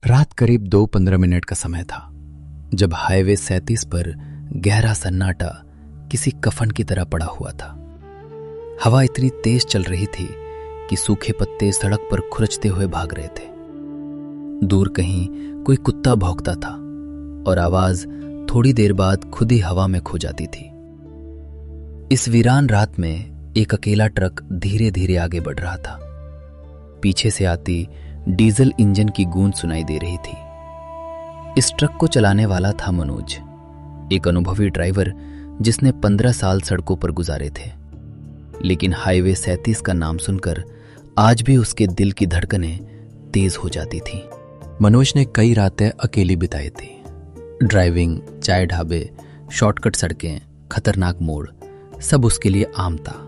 रात करीब 2:15 का समय था जब हाईवे 37 पर गहरा सन्नाटा किसी कफन की तरह पड़ा हुआ था। हवा इतनी तेज चल रही थी कि सूखे पत्ते सड़क पर खुरचते हुए भाग रहे थे। दूर कहीं कोई कुत्ता भौंकता था और आवाज थोड़ी देर बाद खुद ही हवा में खो जाती थी। इस वीरान रात में एक अकेला ट्रक धीरे धीरे आगे बढ़ रहा था। पीछे से आती डीजल इंजन की गूंज सुनाई दे रही थी। इस ट्रक को चलाने वाला था मनोज, एक अनुभवी ड्राइवर जिसने 15 साल सड़कों पर गुजारे थे। लेकिन हाईवे 37 का नाम सुनकर आज भी उसके दिल की धड़कनें तेज हो जाती थीं। मनोज ने कई रातें अकेली बिताई थी। ड्राइविंग, चाय ढाबे, शॉर्टकट सड़कें, खतरनाक मोड़, सब उसके लिए आम था।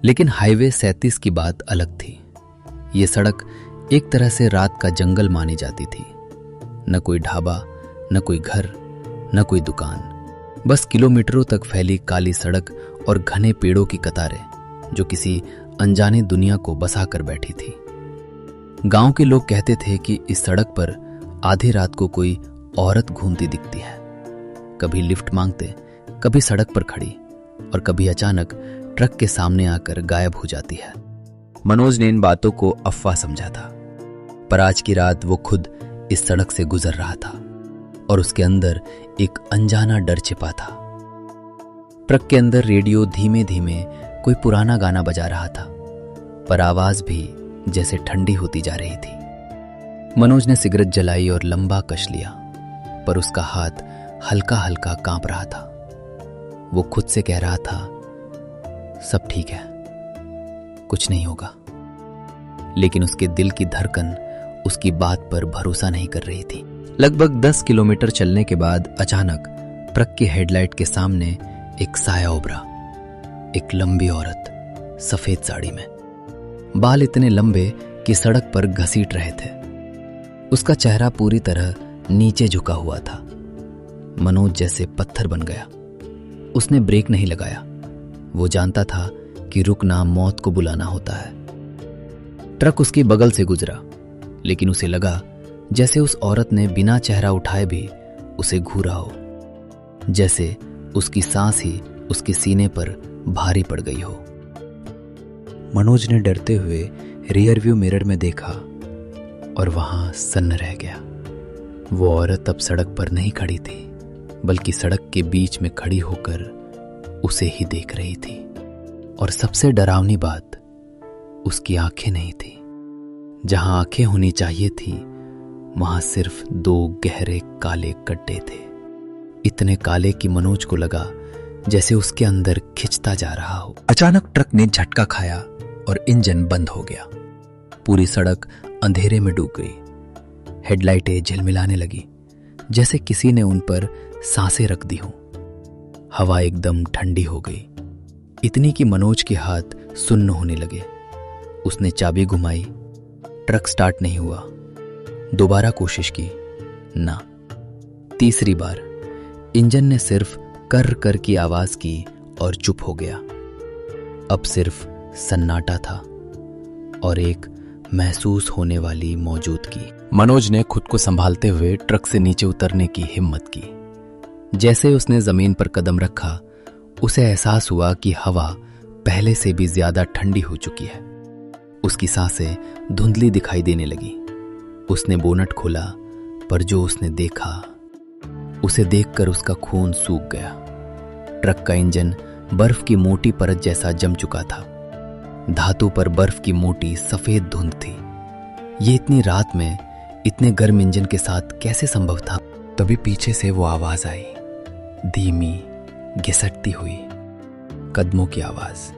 लेकिन हाईवे 37 की बात अलग थी। ये सड़क एक तरह से रात का जंगल मानी जाती थी। न कोई ढाबा, न कोई घर, न कोई दुकान, बस किलोमीटरों तक फैली काली सड़क और घने पेड़ों की कतारें जो किसी अनजाने दुनिया को बसा कर बैठी थी। गांव के लोग कहते थे कि इस सड़क पर आधी रात को कोई औरत घूमती दिखती है, कभी लिफ्ट मांगते, कभी सड़क पर खड़ी और कभी अचानक ट्रक के सामने आकर गायब हो जाती है। मनोज ने इन बातों को अफवाह समझा था, पर आज की रात वो खुद इस सड़क से गुजर रहा था और उसके अंदर एक अनजाना डर छिपा था। ट्रक के अंदर रेडियो धीमे धीमे कोई पुराना गाना बजा रहा था, पर आवाज भी जैसे ठंडी होती जा रही थी। मनोज ने सिगरेट जलाई और लंबा कश लिया, पर उसका हाथ हल्का हल्का कांप रहा था। वो खुद से कह रहा था, सब ठीक है, कुछ नहीं होगा। लेकिन उसके दिल की धड़कन उसकी बात पर भरोसा नहीं कर रही थी। लगभग 10 किलोमीटर चलने के बाद अचानक ट्रक की हेडलाइट के सामने एक साया उभरा। एक लंबी औरत, सफेद साड़ी में, बाल इतने लंबे कि सड़क पर घसीट रहे थे। उसका चेहरा पूरी तरह नीचे झुका हुआ था। मनोज जैसे पत्थर बन गया। उसने ब्रेक नहीं लगाया। वो जानता था कि रुकना मौत को बुलाना होता है। ट्रक उसकी बगल से गुजरा, लेकिन उसे लगा जैसे उस औरत ने बिना चेहरा उठाए भी उसे घूरा हो, जैसे उसकी सांस ही उसके सीने पर भारी पड़ गई हो। मनोज ने डरते हुए रियर व्यू मिरर में देखा और वहां सन्न रह गया। वो औरत अब सड़क पर नहीं खड़ी थी, बल्कि सड़क के बीच में खड़ी होकर उसे ही देख रही थी। और सबसे डरावनी बात, उसकी आंखें नहीं थी। जहां आंखें होनी चाहिए थी, वहां सिर्फ 2 गहरे काले गड्ढे थे। इतने काले कि मनोज को लगा जैसे उसके अंदर खिंचता जा रहा हो। अचानक ट्रक ने झटका खाया और इंजन बंद हो गया। पूरी सड़क अंधेरे में डूब गई। हेडलाइटें झिलमिलाने लगी, जैसे किसी ने उन पर सांसें रख दी हों। हवा एकदम ठंडी हो गई, इतनी कि मनोज के हाथ सुन्न होने लगे। उसने चाबी घुमाई, ट्रक स्टार्ट नहीं हुआ। दोबारा कोशिश की, ना। तीसरी बार इंजन ने सिर्फ कर कर की आवाज की और चुप हो गया। अब सिर्फ सन्नाटा था और एक महसूस होने वाली मौजूदगी। मनोज ने खुद को संभालते हुए ट्रक से नीचे उतरने की हिम्मत की। जैसे उसने जमीन पर कदम रखा, उसे एहसास हुआ कि हवा पहले से भी ज्यादा ठंडी हो चुकी है। उसकी सांसें धुंधली दिखाई देने लगी। उसने बोनट खोला, पर जो उसने देखा, उसे देखकर उसका खून सूख गया। ट्रक का इंजन बर्फ की मोटी परत जैसा जम चुका था। धातु पर बर्फ की मोटी सफेद धुंध थी। ये इतनी रात में इतने गर्म इंजन के साथ कैसे संभव था? तभी पीछे से वो आवाज आई, धीमी, घिसटती हुई कदमों की आवाज।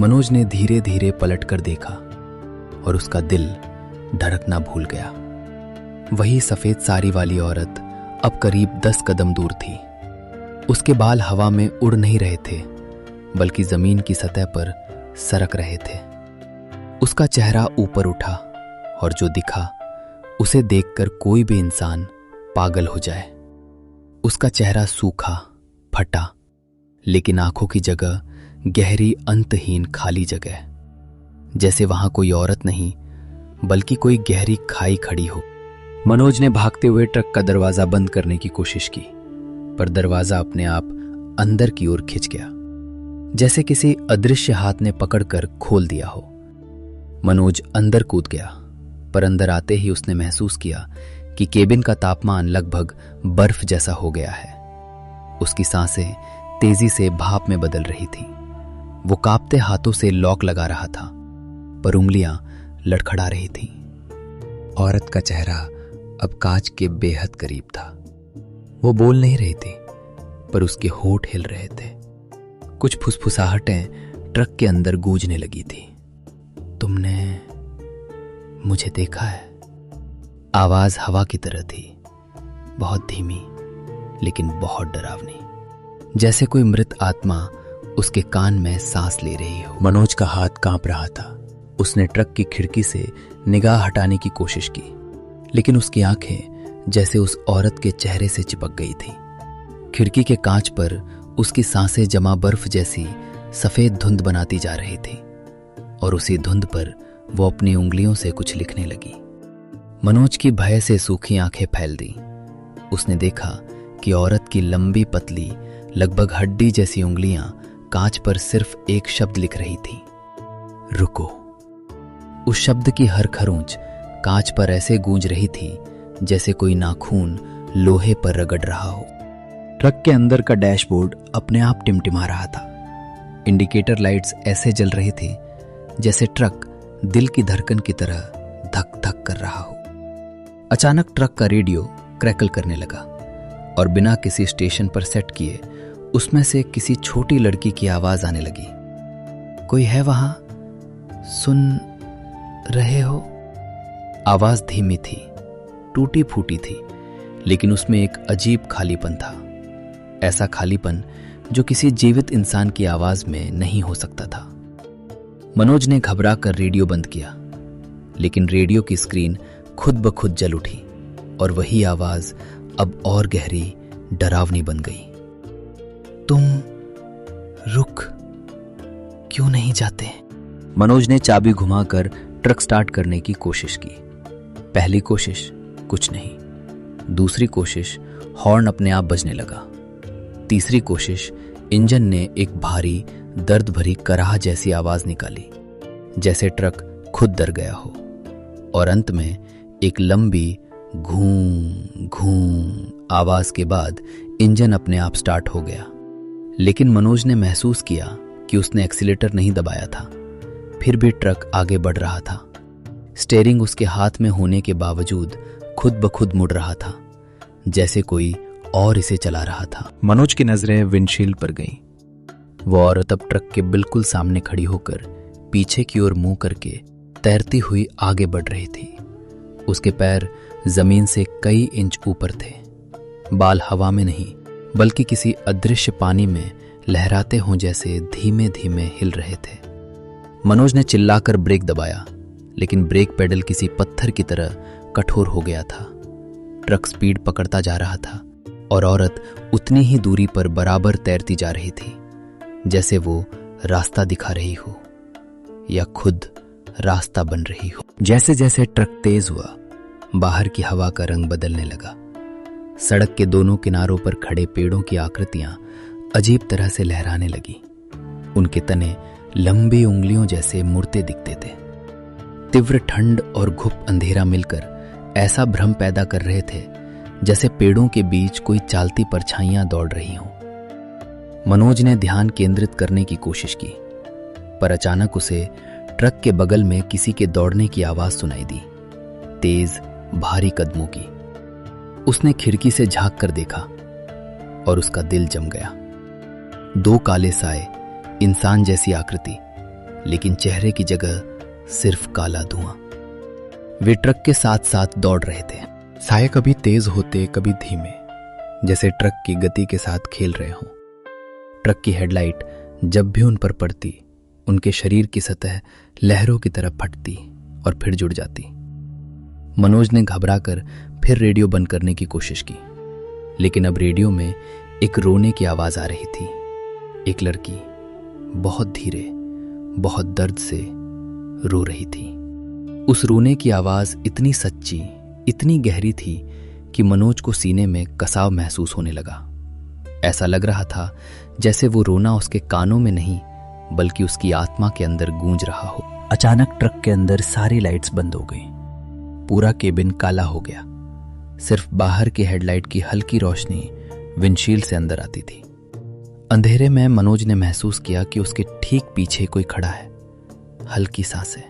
मनोज ने धीरे धीरे पलटकर देखा और उसका दिल धड़कना भूल गया। वही सफेद साड़ी वाली औरत अब करीब 10 कदम दूर थी। उसके बाल हवा में उड़ नहीं रहे थे, बल्कि जमीन की सतह पर सरक रहे थे। उसका चेहरा ऊपर उठा और जो दिखा, उसे देखकर कोई भी इंसान पागल हो जाए। उसका चेहरा सूखा, फटा, लेकिन आंखों की जगह गहरी अंतहीन खाली जगह, जैसे वहां कोई औरत नहीं बल्कि कोई गहरी खाई खड़ी हो। मनोज ने भागते हुए ट्रक का दरवाजा बंद करने की कोशिश की, पर दरवाजा अपने आप अंदर की ओर खिंच गया, जैसे किसी अदृश्य हाथ ने पकड़कर खोल दिया हो। मनोज अंदर कूद गया, पर अंदर आते ही उसने महसूस किया कि केबिन का तापमान लगभग बर्फ जैसा हो गया है। उसकी सांसें तेजी से भाप में बदल रही थी। वो कांपते हाथों से लॉक लगा रहा था, पर उंगलियां लड़खड़ा रही थीं। औरत का चेहरा अब कांच के बेहद करीब था। वो बोल नहीं रही थी, पर उसके होंठ हिल रहे थे। कुछ फुसफुसाहटें ट्रक के अंदर गूंजने लगी थी। तुमने मुझे देखा है? आवाज हवा की तरह थी, बहुत धीमी लेकिन बहुत डरावनी, जैसे कोई मृत आत्मा उसके कान में सांस ले रही हो। मनोज का हाथ कांप रहा था। उसने ट्रक की खिड़की से निगाह हटाने की कोशिश की, लेकिन उसकी आंखें जैसे उस औरत के चेहरे से चिपक गई थी। खिड़की के कांच पर उसकी सांसें जमा बर्फ जैसी सफेद धुंध बनाती जा रही थी, और उसी धुंध पर वो अपनी उंगलियों से कुछ लिखने लगी। मनोज की भय से सूखी आंखें फैल दी। उसने देखा कि औरत की लंबी पतली लगभग हड्डी जैसी उंगलियां कांच पर सिर्फ एक शब्द लिख रही थी, रुको। उस शब्द की हर खरोंच कांच पर ऐसे गूंज रही थी जैसे कोई नाखून लोहे पर रगड़ रहा हो। ट्रक के अंदर का डैशबोर्ड अपने आप टिमटिमा रहा था। इंडिकेटर लाइट्स ऐसे जल रही थी जैसे ट्रक दिल की धड़कन की तरह धक धक कर रहा हो। अचानक ट्रक का रेडियो क्रैकल करने लगा, और बिना किसी स्टेशन पर सेट किए उसमें से किसी छोटी लड़की की आवाज आने लगी। कोई है वहां? सुन रहे हो? आवाज धीमी थी, टूटी फूटी थी, लेकिन उसमें एक अजीब खालीपन था। ऐसा खालीपन जो किसी जीवित इंसान की आवाज में नहीं हो सकता था। मनोज ने घबरा कर रेडियो बंद किया, लेकिन रेडियो की स्क्रीन खुद ब खुद जल उठी, और वही आवाज अब और गहरी, डरावनी बन गई। तुम रुक क्यों नहीं जाते? मनोज ने चाबी घुमाकर ट्रक स्टार्ट करने की कोशिश की। पहली कोशिश कुछ नहीं, दूसरी कोशिश हॉर्न अपने आप बजने लगा, तीसरी कोशिश इंजन ने एक भारी दर्द भरी कराह जैसी आवाज निकाली, जैसे ट्रक खुद डर गया हो, और अंत में एक लंबी घूं घूं आवाज के बाद इंजन अपने आप स्टार्ट हो गया। लेकिन मनोज ने महसूस किया कि उसने एक्सीलेटर नहीं दबाया था, फिर भी ट्रक आगे बढ़ रहा था। स्टीयरिंग उसके हाथ में होने के बावजूद खुद ब खुद मुड़ रहा था, जैसे कोई और इसे चला रहा था। मनोज की नजरें विंडशील्ड पर गईं। वो औरत अब ट्रक के बिल्कुल सामने खड़ी होकर पीछे की ओर मुंह करके तैरती हुई आगे बढ़ रही थी। उसके पैर जमीन से कई इंच ऊपर थे। बाल हवा में नहीं, बल्कि किसी अदृश्य पानी में लहराते हों जैसे धीमे धीमे हिल रहे थे। मनोज ने चिल्लाकर ब्रेक दबाया, लेकिन ब्रेक पेडल किसी पत्थर की तरह कठोर हो गया था। ट्रक स्पीड पकड़ता जा रहा था, और औरत उतनी ही दूरी पर बराबर तैरती जा रही थी, जैसे वो रास्ता दिखा रही हो या खुद रास्ता बन रही हो। जैसे जैसे ट्रक तेज हुआ, बाहर की हवा का रंग बदलने लगा। सड़क के दोनों किनारों पर खड़े पेड़ों की आकृतियां अजीब तरह से लहराने लगी। उनके तने लंबी उंगलियों जैसे मुड़ते दिखते थे। तीव्र ठंड और घुप अंधेरा मिलकर ऐसा भ्रम पैदा कर रहे थे जैसे पेड़ों के बीच कोई चालती परछाइयां दौड़ रही हों। मनोज ने ध्यान केंद्रित करने की कोशिश की, पर अचानक उसे ट्रक के बगल में किसी के दौड़ने की आवाज सुनाई दी, तेज भारी कदमों की। उसने खिड़की से झांक कर देखा, और उसका दिल जम गया। दो काले साए, इंसान जैसी आकृति, लेकिन चेहरे की जगह सिर्फ काला धुआं। वे ट्रक के साथ साथ दौड़ रहे थे। साए कभी तेज होते, कभी धीमे, जैसे ट्रक की गति के साथ खेल रहे हों। ट्रक की हेडलाइट जब भी उन पर पड़ती, उनके शरीर की सतह लहरों की तरह फटती और फिर जुड़ जाती। मनोज ने घबराकर फिर रेडियो बंद करने की कोशिश की, लेकिन अब रेडियो में एक रोने की आवाज आ रही थी। एक लड़की बहुत धीरे, बहुत दर्द से रो रही थी। उस रोने की आवाज इतनी सच्ची, इतनी गहरी थी कि मनोज को सीने में कसाव महसूस होने लगा। ऐसा लग रहा था जैसे वो रोना उसके कानों में नहीं बल्कि उसकी आत्मा के अंदर गूंज रहा हो। अचानक ट्रक के अंदर सारी लाइट्स बंद हो गई। पूरा केबिन काला हो गया। सिर्फ बाहर की हेडलाइट की हल्की रोशनी विंडशील्ड से अंदर आती थी। अंधेरे में मनोज ने महसूस किया कि उसके ठीक पीछे कोई खड़ा है। हल्की सांसें,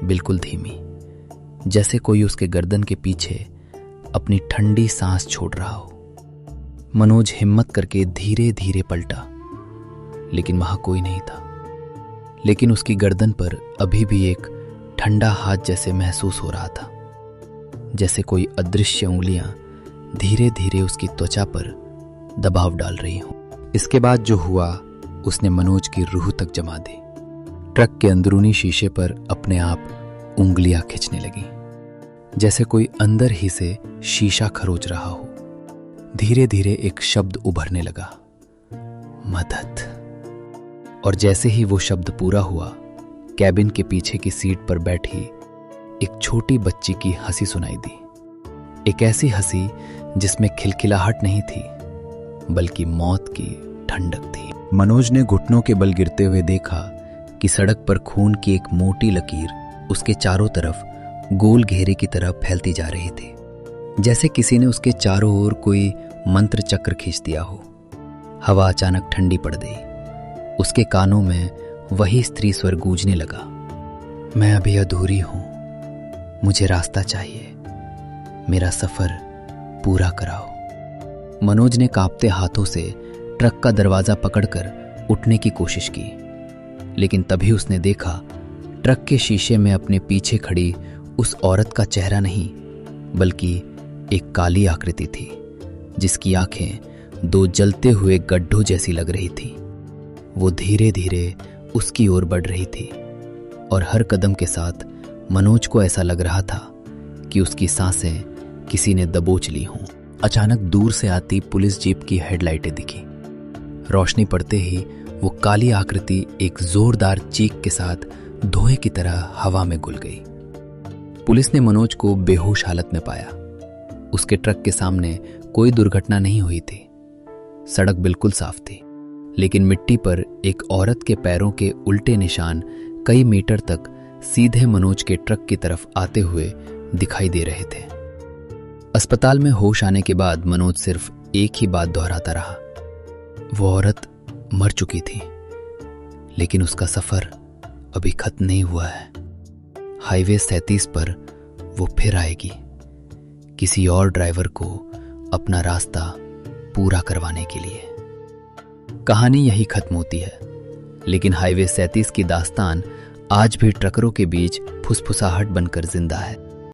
बिल्कुल धीमी, जैसे कोई उसके गर्दन के पीछे अपनी ठंडी सांस छोड़ रहा हो। मनोज हिम्मत करके धीरे धीरे पलटा, लेकिन वहां कोई नहीं था। लेकिन उसकी गर्दन पर अभी भी एक ठंडा हाथ जैसे महसूस हो रहा था, जैसे कोई अदृश्य उंगलियां धीरे धीरे उसकी त्वचा पर दबाव डाल रही हों। इसके बाद जो हुआ उसने मनोज की रूह तक जमा दी। ट्रक के अंदरूनी शीशे पर अपने आप उंगलियां खींचने लगी, जैसे कोई अंदर ही से शीशा खरोच रहा हो। धीरे धीरे एक शब्द उभरने लगा, मदद। और जैसे ही वो शब्द पूरा हुआ, कैबिन के पीछे की सीट पर बैठी एक छोटी बच्ची की हंसी सुनाई दी। एक ऐसी हंसी जिसमें खिलखिलाहट नहीं थी बल्कि मौत की ठंडक थी। मनोज ने घुटनों के बल गिरते हुए देखा कि सड़क पर खून की एक मोटी लकीर उसके चारों तरफ गोल घेरे की तरह फैलती जा रही थी, जैसे किसी ने उसके चारों ओर कोई मंत्र चक्र खींच दिया हो। हवा अचानक ठंडी पड़ गई। उसके कानों में वही स्त्री स्वर गूंजने लगा, मैं अभी अधूरी हूं, मुझे रास्ता चाहिए, मेरा सफर पूरा कराओ। मनोज ने कांपते हाथों से ट्रक का दरवाजा पकड़कर उठने की कोशिश की, लेकिन तभी उसने देखा ट्रक के शीशे में अपने पीछे खड़ी उस औरत का चेहरा नहीं बल्कि एक काली आकृति थी, जिसकी आंखें दो जलते हुए गड्ढों जैसी लग रही थी। वो धीरे धीरे उसकी ओर बढ़ रही थी और हर कदम के साथ मनोज को ऐसा लग रहा था कि उसकी सांसें किसी ने दबोच ली हों। अचानक दूर से आती पुलिस जीप की हेडलाइटें दिखी। रोशनी पड़ते ही वो काली आकृति एक जोरदार चीख के साथ धुएं की तरह हवा में घुल गई। पुलिस ने मनोज को बेहोश हालत में पाया। उसके ट्रक के सामने कोई दुर्घटना नहीं हुई थी। सड़क बिल्कुल साफ थी, लेकिन मिट्टी पर एक औरत के पैरों के उल्टे निशान कई मीटर तक सीधे मनोज के ट्रक की तरफ आते हुए दिखाई दे रहे थे। अस्पताल में होश आने के बाद मनोज सिर्फ एक ही बात दोहराता रहा, वो औरत मर चुकी थी, लेकिन उसका सफर अभी खत्म नहीं हुआ है। हाईवे 37 पर वो फिर आएगी, किसी और ड्राइवर को अपना रास्ता पूरा करवाने के लिए। कहानी यही खत्म होती है, लेकिन हाईवे 37 की दास्तान आज भी ट्रकरों के बीच फुसफुसाहट बनकर जिंदा है।